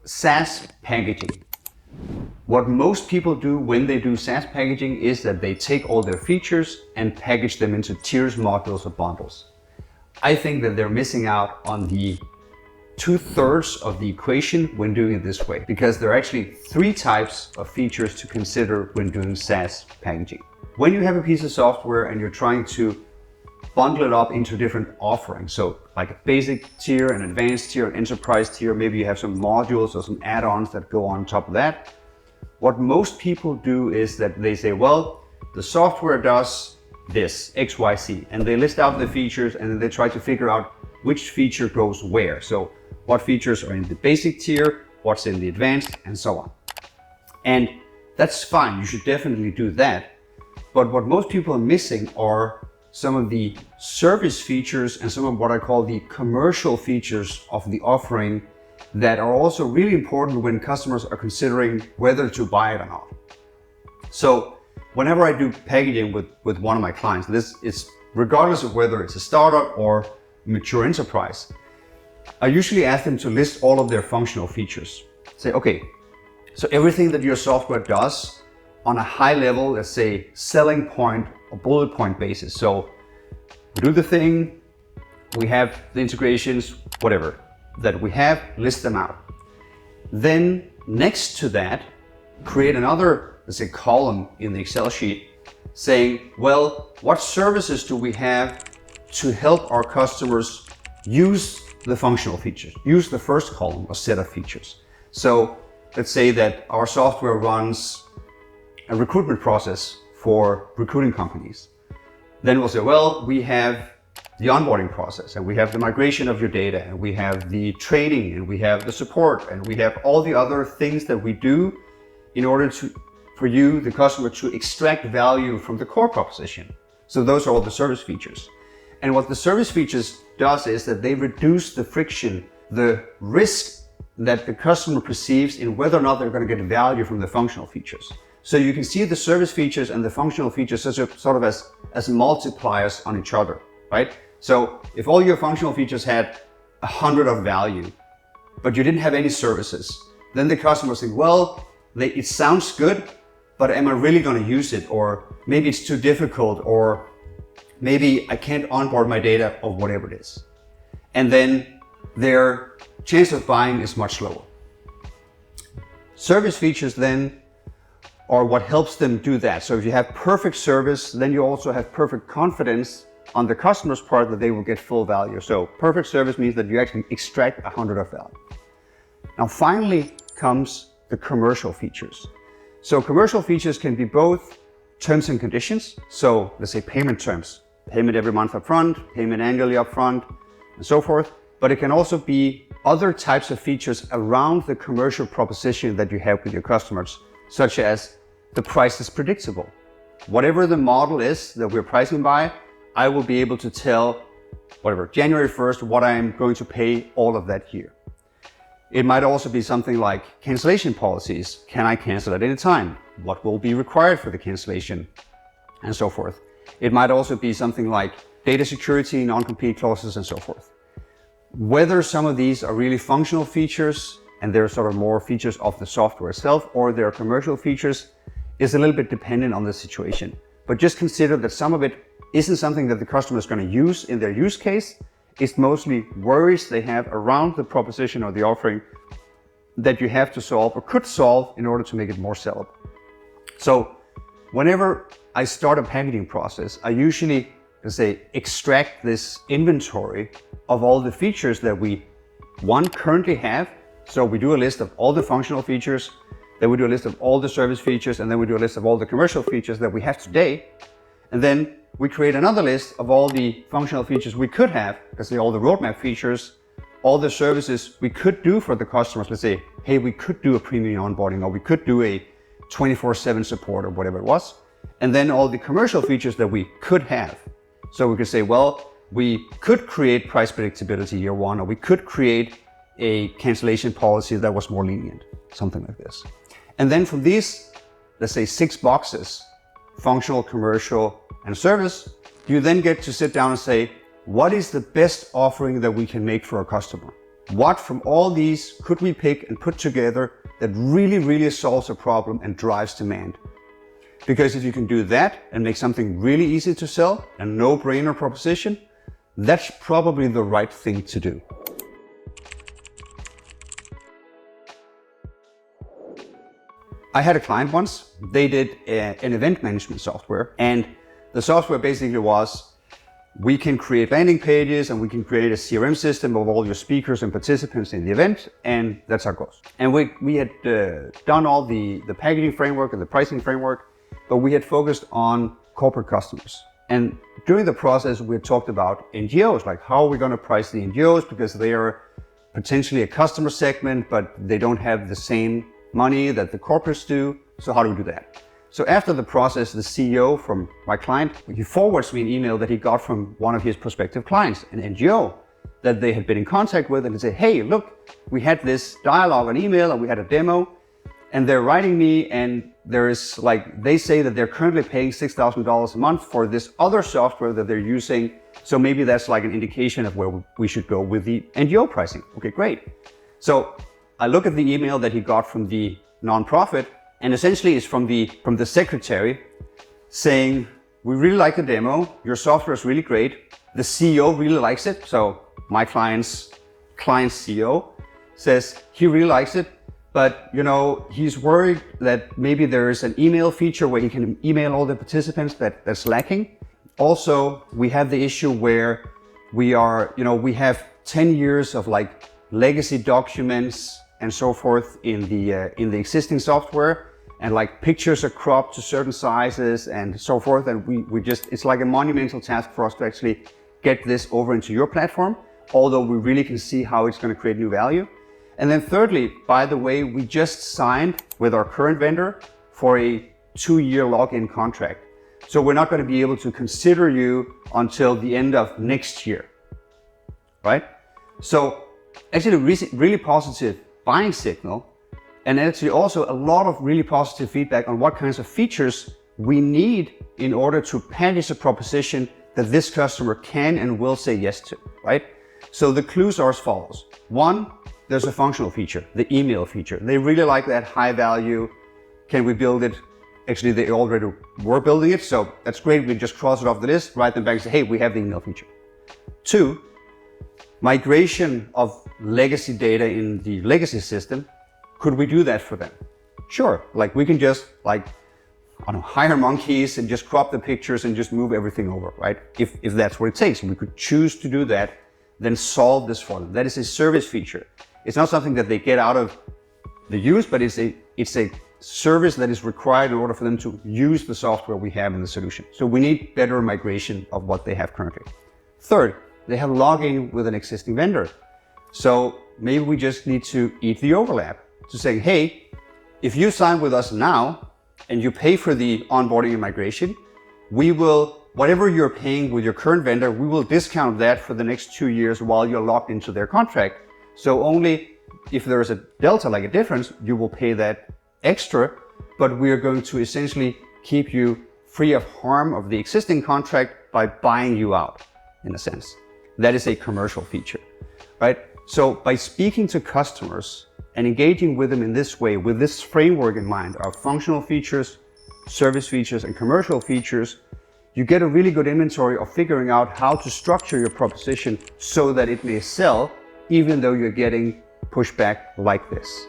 SaaS packaging. What most people do when they do SaaS packaging is that they take all their features and package them into tiers, modules, or bundles. I think that they're missing out on the 2/3 of the equation when doing it this way, because there are actually 3 types of features to consider when doing SaaS packaging. When you have a piece of software and you're trying to bundle it up into different offerings, so like a basic tier, an advanced tier, an enterprise tier, maybe you have some modules or some add-ons that go on top of that. What most people do is that they say, well, the software does this, X, Y, Z, and they list out the features and then they try to figure out which feature goes where. So what features are in the basic tier, what's in the advanced, and so on. And that's fine, you should definitely do that. But what most people are missing are some of the service features and some of what I call the commercial features of the offering that are also really important when customers are considering whether to buy it or not. So whenever I do packaging with one of my clients, this is regardless of whether it's a startup or mature enterprise, I usually ask them to list all of their functional features. Say, okay, so everything that your software does on a high level, let's say selling point or bullet point basis. So we do the thing, we have the integrations, whatever that we have, list them out. Then next to that, create another, let's say, column in the Excel sheet saying, well, what services do we have to help our customers use the functional features, use the first column or set of features. So let's say that our software runs a recruitment process for recruiting companies. Then we'll say, well, we have the onboarding process and we have the migration of your data and we have the training and we have the support and we have all the other things that we do in order for you, the customer, to extract value from the core proposition. So those are all the service features. And what the service features does is that they reduce the friction, the risk that the customer perceives in whether or not they're going to get value from the functional features. So you can see the service features and the functional features sort of as multipliers on each other, right? So if all your functional features had 100 of value, but you didn't have any services, then the customer will think, well, it sounds good, but am I really going to use it? Or maybe it's too difficult, or maybe I can't onboard my data, or whatever it is. And then their chance of buying is much lower. Service features then are what helps them do that. So if you have perfect service, then you also have perfect confidence on the customer's part that they will get full value. So perfect service means that you actually extract 100 of value. Now finally comes the commercial features. So commercial features can be both terms and conditions. So let's say payment terms, payment every month upfront, payment annually upfront, and so forth. But it can also be other types of features around the commercial proposition that you have with your customers, such as the price is predictable. Whatever the model is that we're pricing by, I will be able to tell, whatever, January 1st, what I'm going to pay all of that year. It might also be something like cancellation policies. Can I cancel at any time? What will be required for the cancellation? And so forth. It might also be something like data security, non-compete clauses, and so forth. Whether some of these are really functional features and they're sort of more features of the software itself, or they're commercial features, is a little bit dependent on the situation. But just consider that some of it isn't something that the customer is going to use in their use case. It's mostly worries they have around the proposition or the offering that you have to solve or could solve in order to make it more sellable. So whenever I start a packaging process, I usually, let's say, extract this inventory of all the features that we, currently have. So we do a list of all the functional features, then we do a list of all the service features, and then we do a list of all the commercial features that we have today. And then we create another list of all the functional features we could have, let's say all the roadmap features, all the services we could do for the customers. Let's say, hey, we could do a premium onboarding, or we could do a 24/7 support, or whatever it was. And then all the commercial features that we could have. So we could say, well, we could create price predictability year one, or we could create a cancellation policy that was more lenient, something like this. And then from these, let's say 6 boxes, functional, commercial, and service, you then get to sit down and say, what is the best offering that we can make for our customer? What from all these could we pick and put together that really solves a problem and drives demand? Because if you can do that and make something really easy to sell, a no-brainer proposition, that's probably the right thing to do. I had a client once, they did an event management software, and the software basically was, we can create landing pages and we can create a CRM system of all your speakers and participants in the event, and that's our goal. And we had done all the packaging framework and the pricing framework, but we had focused on corporate customers. And during the process, we had talked about NGOs, like how are we going to price the NGOs, because they are potentially a customer segment, but they don't have the same money that the corporates do. So how do we do that? So after the process, the CEO from my client, he forwards me an email that he got from one of his prospective clients, an NGO that they had been in contact with, and he said, hey, look, we had this dialogue on email and we had a demo, and they're writing me, and there is like, they say that they're currently paying $6,000 a month for this other software that they're using. So maybe that's like an indication of where we should go with the NGO pricing. Okay, great. So I look at the email that he got from the nonprofit, and essentially it's from the secretary saying, we really like the demo, your software is really great, the CEO really likes it. So my client's CEO says he really likes it, but he's worried that maybe there is an email feature where he can email all the participants that's lacking. Also, we have the issue where we have 10 years of like legacy documents and so forth in the existing software, and like pictures are cropped to certain sizes and so forth, and it's like a monumental task for us to actually get this over into your platform, although we really can see how it's going to create new value. And then thirdly, by the way, we just signed with our current vendor for a 2-year login contract. So we're not going to be able to consider you until the end of next year, right? So actually really positive buying signal, and actually also a lot of really positive feedback on what kinds of features we need in order to package a proposition that this customer can and will say yes to, right? So the clues are as follows. One, there's a functional feature, the email feature. They really like that high value. Can we build it? Actually, they already were building it, so that's great. We just cross it off the list, write them back and say, hey, we have the email feature. Two, migration of legacy data in the legacy system. Could we do that for them? Sure, like we can just hire monkeys and just crop the pictures and just move everything over, right? If that's what it takes, we could choose to do that, then solve this for them. That is a service feature. It's not something that they get out of the use, but it's a service that is required in order for them to use the software we have in the solution. So we need better migration of what they have currently. Third, they have login with an existing vendor. So maybe we just need to eat the overlap to say, hey, if you sign with us now and you pay for the onboarding and migration, we will, whatever you're paying with your current vendor, we will discount that for the next 2 years while you're locked into their contract. So only if there is a delta, like a difference, you will pay that extra, but we are going to essentially keep you free of harm of the existing contract by buying you out, in a sense. That is a commercial feature, right? So by speaking to customers and engaging with them in this way, with this framework in mind of functional features, service features, and commercial features, you get a really good inventory of figuring out how to structure your proposition so that it may sell, even though you're getting pushback like this.